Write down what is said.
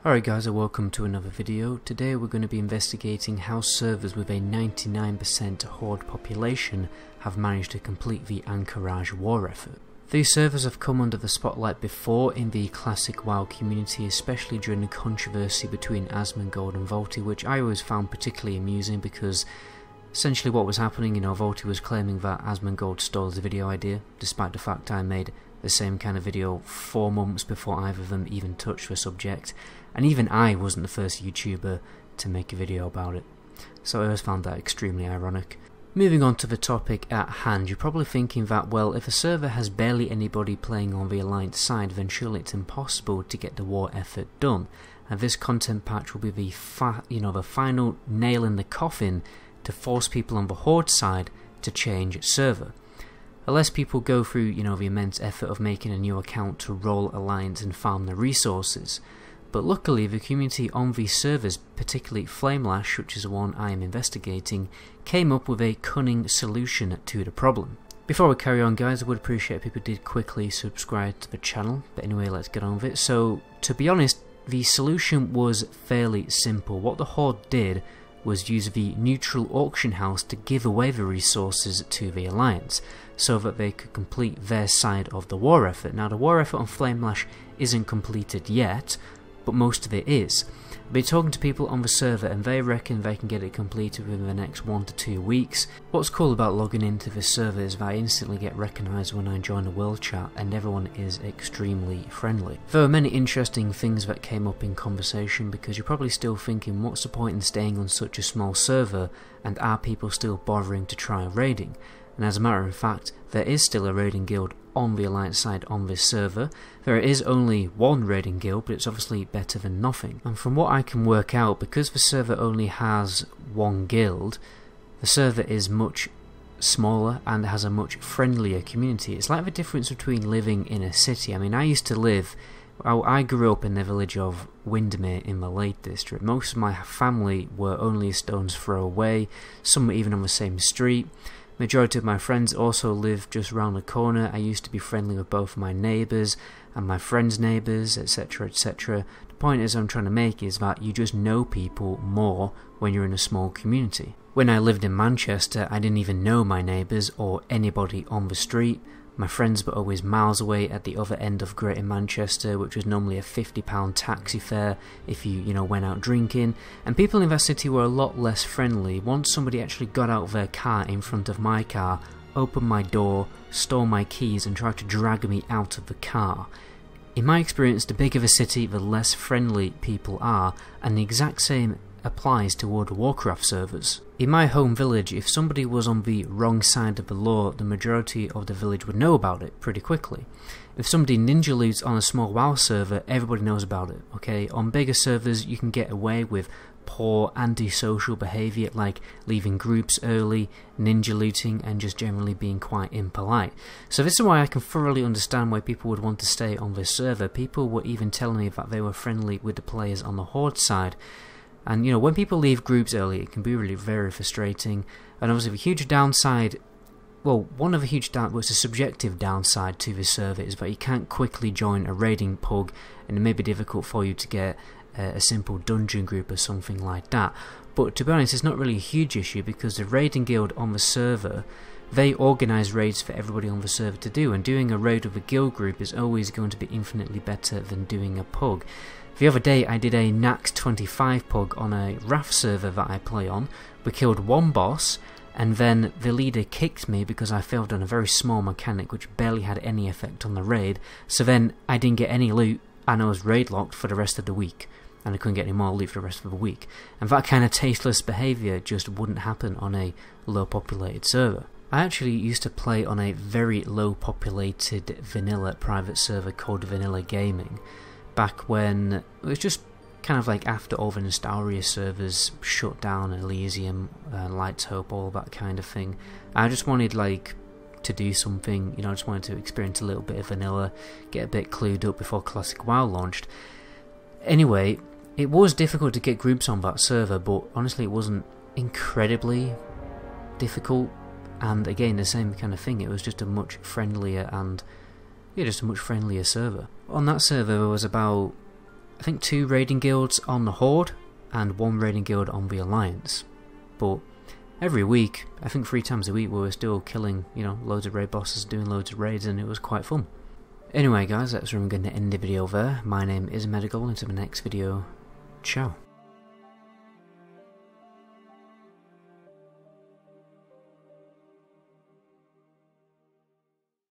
Alright guys, and welcome to another video. Today we're going to be investigating how servers with a 99% Horde population have managed to complete the Anchorage war effort. These servers have come under the spotlight before in the classic WoW community, especially during the controversy between Asmongold and Volty, which I always found particularly amusing because essentially what was happening, Volty was claiming that Asmongold stole his video idea, despite the fact I made the same kind of video 4 months before either of them even touched the subject, and even I wasn't the first YouTuber to make a video about it, so I always found that extremely ironic. Moving on to the topic at hand, you're probably thinking that, well, if a server has barely anybody playing on the Alliance side, then surely it's impossible to get the war effort done, and this content patch will be the final nail in the coffin to force people on the Horde side to change server. Unless people go through, the immense effort of making a new account to roll Alliance and farm the resources. But luckily, the community on these servers, particularly Flamelash, which is the one I am investigating, came up with a cunning solution to the problem. Before we carry on guys, I would appreciate if people did quickly subscribe to the channel, but anyway, let's get on with it. So, to be honest, the solution was fairly simple. What the Horde did was use the neutral auction house to give away the resources to the Alliance, so that they could complete their side of the war effort. Now the war effort on Flamelash isn't completed yet, but most of it is. I've been talking to people on the server and they reckon they can get it completed within the next 1 to 2 weeks. What's cool about logging into this server is that I instantly get recognised when I join the world chat and everyone is extremely friendly. There were many interesting things that came up in conversation because you're probably still thinking, what's the point in staying on such a small server, and are people still bothering to try raiding? And as a matter of fact, there is still a raiding guild on the Alliance side on this server. There is only one raiding guild, but it's obviously better than nothing. And from what I can work out, because the server only has one guild, the server is much smaller and has a much friendlier community. It's like the difference between living in a city. I mean, I grew up in the village of Windermere in the Lake District. Most of my family were only a stone's throw away, some were even on the same street. Majority of my friends also live just around the corner. I used to be friendly with both my neighbours and my friends' neighbours, etc, etc. The point is I'm trying to make is that you just know people more when you're in a small community. When I lived in Manchester, I didn't even know my neighbours or anybody on the street. My friends were always miles away at the other end of Greater Manchester, which was normally a £50 taxi fare if you went out drinking, and people in that city were a lot less friendly. Once somebody actually got out of their car in front of my car, opened my door, stole my keys and tried to drag me out of the car. In my experience, the bigger the city, the less friendly people are, and the exact same applies to World of Warcraft servers. In my home village, if somebody was on the wrong side of the law, the majority of the village would know about it pretty quickly. If somebody ninja loots on a small WoW server, everybody knows about it, okay? On bigger servers, you can get away with poor antisocial behaviour like leaving groups early, ninja looting, and just generally being quite impolite. So this is why I can thoroughly understand why people would want to stay on this server. People were even telling me that they were friendly with the players on the Horde side. And when people leave groups early, it can be really very frustrating. And obviously the huge downside, well, one of the huge a subjective downside to this server is that you can't quickly join a raiding pug, and it may be difficult for you to get a simple dungeon group or something like that. But to be honest, it's not really a huge issue because the raiding guild on the server, they organise raids for everybody on the server to do, and doing a raid with a guild group is always going to be infinitely better than doing a pug. The other day I did a Nax 25 pug on a Wrath server that I play on. We killed one boss, and then the leader kicked me because I failed on a very small mechanic which barely had any effect on the raid, so then I didn't get any loot and I was raid locked for the rest of the week, and I couldn't get any more loot for the rest of the week. And that kind of tasteless behaviour just wouldn't happen on a low populated server. I actually used to play on a very low populated vanilla private server called Vanilla Gaming, back when it was just kind of like after all the Nostalgia servers shut down, Elysium, Lights Hope, all that kind of thing. I just wanted to do something, I just wanted to experience a little bit of vanilla, get a bit clued up before Classic WoW launched. Anyway, it was difficult to get groups on that server, but honestly it wasn't incredibly difficult, and again the same kind of thing, it was just a much friendlier and just a much friendlier server. On that server there was about I think 2 raiding guilds on the Horde and 1 raiding guild on the Alliance. But every week, I think 3 times a week, we were still killing, you know, loads of raid bosses, doing loads of raids, and it was quite fun. Anyway guys, that's where I'm going to end the video there. My name is Medical, until the next video, ciao.